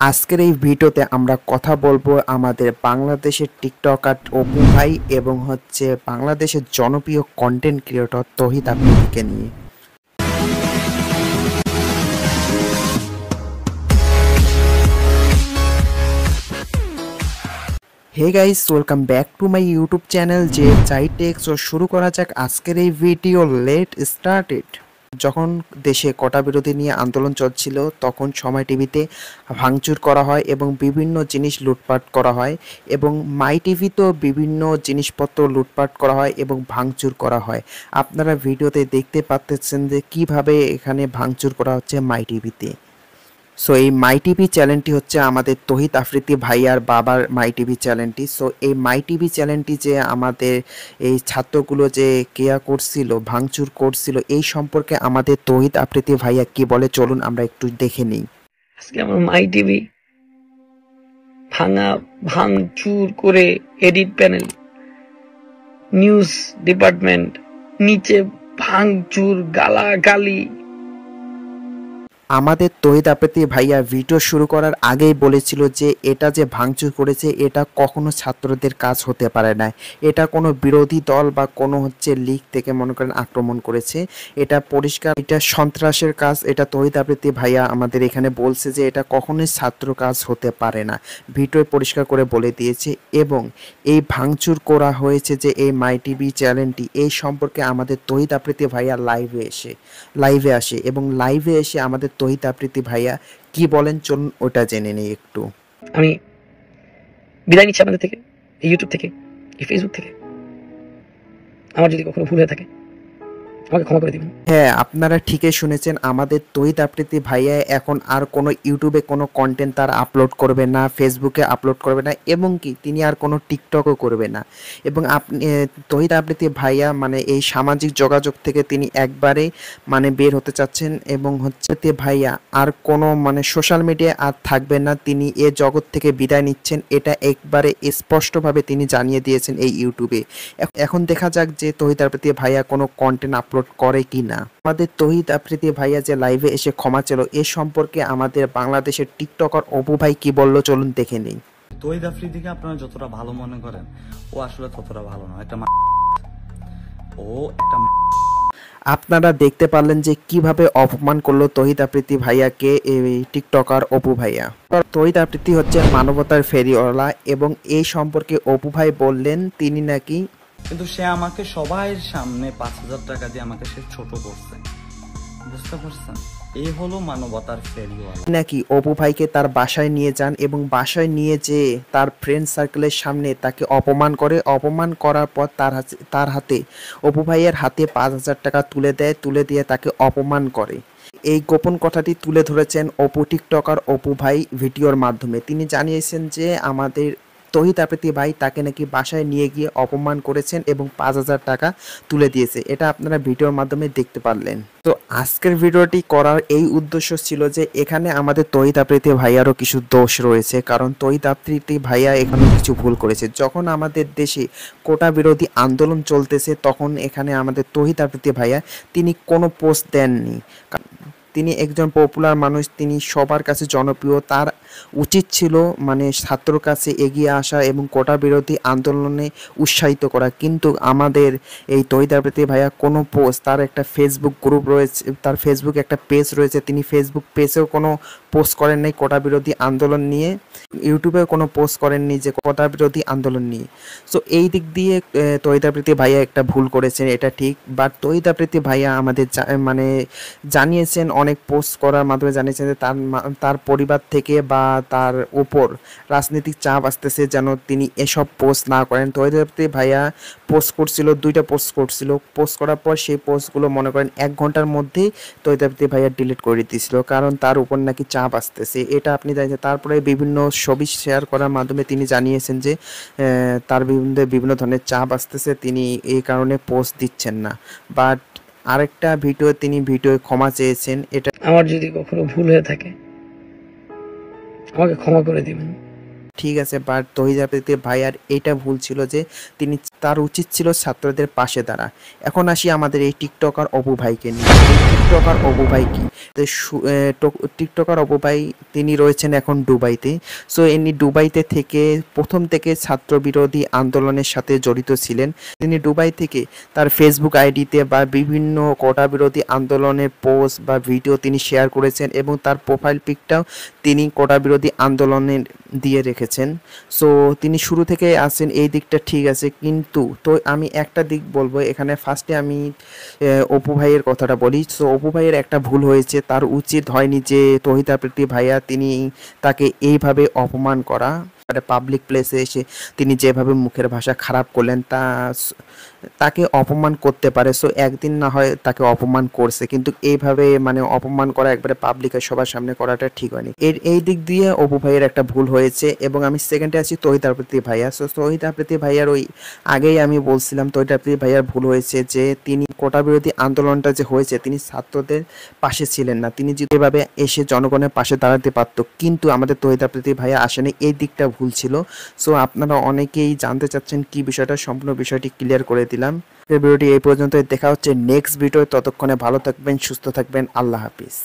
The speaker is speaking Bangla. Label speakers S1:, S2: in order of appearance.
S1: আজকের এই ভিডিওতে আমরা কথা বলবো আমাদের বাংলাদেশের টিকটকার অপু ভাই এবং বাংলাদেশের জনপ্রিয় কন্টেন্ট ক্রিয়েটর তহিদ আফ্রিদিকে নিয়ে। Hey guys, welcome back to my YouTube channel যে চাই টেক্স। ও শুরু করা যাক আজকের এই ভিডিও। Late started. যখন দেশে কোটা বিরোধী নিয়ে আন্দোলন চলছিল তখন সময় টিভিতে ভাঙচুর করা হয় এবং বিভিন্ন জিনিস লুটপাট করা হয় এবং মাই টিভিতেও বিভিন্ন জিনিসপত্র লুটপাট করা হয় এবং ভাঙচুর করা হয়। আপনারা ভিডিওতে দেখতে পাচ্ছেন যে কিভাবে এখানে ভাঙচুর করা হচ্ছে মাই টিভিতে। সো এই মাই টিভি চ্যানেলটি হচ্ছে আমাদের তহিদ আফ্রিদি ভাইয়ার বাবার মাই টিভি চ্যানেলটি। সো এই মাই টিভি চ্যানেলটি যে আমাদের এই ছাত্রগুলো যে কেয়া করছিল, ভাঙচুর করছিল, এই সম্পর্কে আমাদের তহিদ আফ্রিদি ভাইয়া কি বলে চলুন আমরা একটু দেখে নিই।
S2: আজকে আমার মাই টিভি ভাঙচুর করে এডিট প্যানেল, নিউজ ডিপার্টমেন্ট, নিচে ভাঙচুর, গালাগালি।
S1: আমাদের তহিদ আফ্রিদি ভাইয়া ভিডিও শুরু করার আগেই বলেছিল যে এটা যে ভাঙচুর করেছে এটা কখনো ছাত্রদের কাজ হতে পারে না, এটা কোনো বিরোধী দল বা কোনো লীগ থেকে মনে করেন আক্রমণ করেছে, এটা পরিষ্কার এটা সন্ত্রাসের কাজ। এটা তহিদ আফ্রিদি ভাইয়া আমাদের এখানে বলছে যে এটা কখনোই ছাত্র কাজ হতে পারে না, ভিডিও পরিষ্কার করে বলে দিয়েছে। এবং এই ভাঙচুর করা হয়েছে যে এই মাই টিভি চ্যানেলটি, এই সম্পর্কে আমাদের তহিদ আফ্রিদি ভাইয়া লাইভে আসে এবং লাইভে এসে আমাদের তহিদ আফ্রিদি ভাইয়া কি বলেন চলুন ওটা জেনে নেই একটু।
S2: আমি বিদায় নিচ্ছি আপনাদের থেকে, এই ইউটিউব থেকে, এই ফেসবুক থেকে। আমার যদি কখনো ভুল হয়ে থাকে আমাকে ক্ষমা করে দিবেন।
S1: হ্যাঁ, আপনারা ঠিকই শুনেছেন, আমাদের তহিদ আফ্রিদি ভাইয়া এখন আর কোনো ইউটিউবে কোনো কন্টেন্ট তার আপলোড করবে না, ফেসবুকে আপলোড করবে না এবং কি তিনি আর কোনো টিকটকও করবে না। এবং আপনি তহিদ আফ্রিদি ভাইয়া এই সামাজিক যোগাযোগ থেকে তিনি একবারে বের হতে চাচ্ছেন এবং ভাইয়া আর কোনো সোশ্যাল মিডিয়ায় আর থাকবে না, তিনি এ জগৎ থেকে বিদায় নিচ্ছেন। এটা একবারে স্পষ্টভাবে তিনি জানিয়ে দিয়েছেন এই ইউটিউবে। এখন দেখা যাক যে তহিদ আফ্রিদি ভাইয়া কোনো কন্টেন্ট আপলোড করে কিনা। আমাদের তহিদ আফ্রিদি ভাইয়া যে লাইভে এসে ক্ষমা চাইল এ সম্পর্কে আমাদের বাংলাদেশের টিকটকার অপু ভাই কি বললো চলুন দেখে নেই।
S3: তহিদ আফ্রিদিকে আপনারা যতটা ভালো মনে করেন ও আসলে ততটা ভালো না,
S1: আপনারা দেখতে পারলেন যে কিভাবে অপমান করলো তহিদ আফ্রিদি ভাইয়াকে এই টিকটকার অপু ভাইয়া। তহিদ আফ্রিদি হচ্ছে মানবতার ফেরিওয়ালা এবং এই সম্পর্কে অপু ভাই বললেন তিনি নাকি,
S3: কিন্তু সে আমাকে সবাই সামনে 5,000 টাকা দিয়ে আমাকে সে ছোট করছে, বুঝতে পারছেন? এই হলো মানবতার ফেরিওয়ালা।
S1: নাকি অপু ভাইকে তার বাসায় নিয়ে যান এবং বাসায় নিয়ে যেয়ে তার ফ্রেন্ড সার্কেলের সামনে তাকে অপমান করে। অপমান করার পর তার হাতে অপু ভাইয়ের হাতে 5,000 টাকা তুলে দিয়ে তাকে অপমান করে। এই গোপন কথাটি তুলে ধরেছেন টিকটকার অপু ভাই ভিডিওর মাধ্যমে। তিনি জানিয়েছেন যে আমাদের তহিদ আফ্রিদি ভাই তাকে নাকি বাসায় নিয়ে গিয়ে অপমান করেছেন এবং 5,000 টাকা তুলে দিয়েছে। এটা আপনারা ভিডিওর মাধ্যমে দেখতে পারলেন। তো আজকের ভিডিওটি করার এই উদ্দেশ্য ছিল যে এখানে আমাদের তহিদ আফ্রিদি ভাইয়ারও কিছু দোষ রয়েছে, কারণ তহিদ আফ্রিদি ভাইয়া এখানে কিছু ভুল করেছে। যখন আমাদের দেশে কোটা বিরোধী আন্দোলন চলতেছে তখন এখানে আমাদের তহিদ আফ্রিদি ভাইয়া তিনি কোনো পোস্ট দেননি। তিনি একজন পপুলার মানুষ, তিনি সবার কাছে জনপ্রিয়, তার উচিত ছিল ছাত্রর কাছে এগিয়ে আসা এবং কোটা বিরোধী আন্দোলনে উৎসাহিত করা। কিন্তু আমাদের এই তহিদ আফ্রিদি ভাইয়া কোনো পোস্ট, তার একটা ফেসবুক গ্রুপ রয়েছে, তার ফেসবুক একটা পেজ রয়েছে, তিনি ফেসবুক পেজেও কোনো পোস্ট করেন নাই কোটা বিরোধী আন্দোলন নিয়ে, ইউটিউবেও কোনো পোস্ট করেননি যে কোটা বিরোধী আন্দোলন নিয়ে। সো এই দিক দিয়ে তহিদ আফ্রিদি ভাইয়া একটা ভুল করেছেন, এটা ঠিক। বাট তহিদ আফ্রিদি ভাইয়া আমাদের জানিয়েছেন, অনেক পোস্ট করার মাধ্যমে জানিয়েছেন যে তার পরিবার থেকে বা তার উপর রাজনৈতিক চাপ আসতেছে যেন তিনি এসব পোস্ট না করেন। তহিদ আফ্রিদি ভাইয়া দুইটা পোস্ট করছিল। পোস্ট করার পর সেই পোস্টগুলো মনে করেন 1 ঘন্টার মধ্যেই তহিদ আফ্রিদি ভাইয়া ডিলিট করে দিয়েছিল, কারণ তার উপর নাকি চাপ আসতেছে, এটা আপনি জানেন। তারপরে বিভিন্ন ছবি শেয়ার করার মাধ্যমে তিনি জানিয়েছেন যে তার বিভিন্ন ধরনের চাপ আসতেছে, তিনি এই কারণে পোস্ট দিচ্ছেন না। বাট আরেকটা তিনি ক্ষমা চেয়েছেন। এটা
S2: আমার যদি কখনো ভুল হয়ে থাকে আমাকে ক্ষমা করে দিবেন।
S1: ঠিক আছে, বাট তহিদ আফ্রিদি ভাইয়ার এটা ভুল ছিল যে তিনি তার উচিত ছিল ছাত্রদের পাশে দাঁড়া। এখন আসি আমাদের এই টিকটকার অপু ভাইকে নিয়ে। টিকটকার অপু ভাই কি, টিকটকার অপু ভাই তিনি রয়েছেন এখন দুবাইতে। সো ইনি দুবাইতে থেকে প্রথম থেকে ছাত্র বিরোধী আন্দোলনের সাথে জড়িত ছিলেন। তিনি দুবাই থেকে তার ফেসবুক আইডিতে বা বিভিন্ন কোটা বিরোধী আন্দোলনের পোস্ট বা ভিডিও তিনি শেয়ার করেছেন এবং তার প্রোফাইল পিকটাও তিনি কোটা বিরোধী আন্দোলনের দিয়ে রেখেছেন। সো তিনি শুরু থেকে আছেন, এই দিকটা ঠিক আছে, কিন্তু তো আমি একটা দিক বলবো এখানে। ফার্স্টে আমি অপু ভাইয়ের কথাটা বলি। সো অপু ভাইয়ের একটা ভুল হয়েছে, তার উচিত হয়নি যে তৌহিদ আফ্রিদি ভাইয়া তিনি তাকে এইভাবে অপমান করা। পাবলিক প্লেসে এসে তিনি যেভাবে মুখের ভাষা খারাপ করলেন তাকে অপমান করতে পারে। সো একদিন না হয় তাকে অপমান করছে, কিন্তু এইভাবে মানে অপমান করা একবারে পাবলিকের সবার সামনে করাটা ঠিক হয়নি। এই দিক দিয়ে অপু ভাইয়ের একটা ভুল হয়েছে। এবং আমি সেকেন্ডে আছি তৌহিদ আফ্রিদি ভাইয়া। সো তৌহিদ আফ্রিদি ভাইয়ার ওই আগেই আমি বলছিলাম তৌহিদ আফ্রিদি ভাইয়ার ভুল হয়েছে যে তিনি কোটা বিরোধী আন্দোলনটা যে হয়েছে তিনি ছাত্রদের পাশে ছিলেন না। তিনি যদি এভাবে এসে জনগণের পাশে দাঁড়াতে পারত, কিন্তু আমাদের তৌহিদ আফ্রিদি ভাইয়া আসেনি, এই দিকটা ভুল ছিল। সো আপনারা অনেকেই জানতে চাচ্ছেন কি বিষয়টা, সম্পূর্ণ বিষয়টি ক্লিয়ার করে দিলাম। এই ভিডিওটি এই পর্যন্ত, দেখা হচ্ছে নেক্সট ভিডিও। ততক্ষণে ভালো থাকবেন, সুস্থ থাকবেন, আল্লাহ হাফিজ।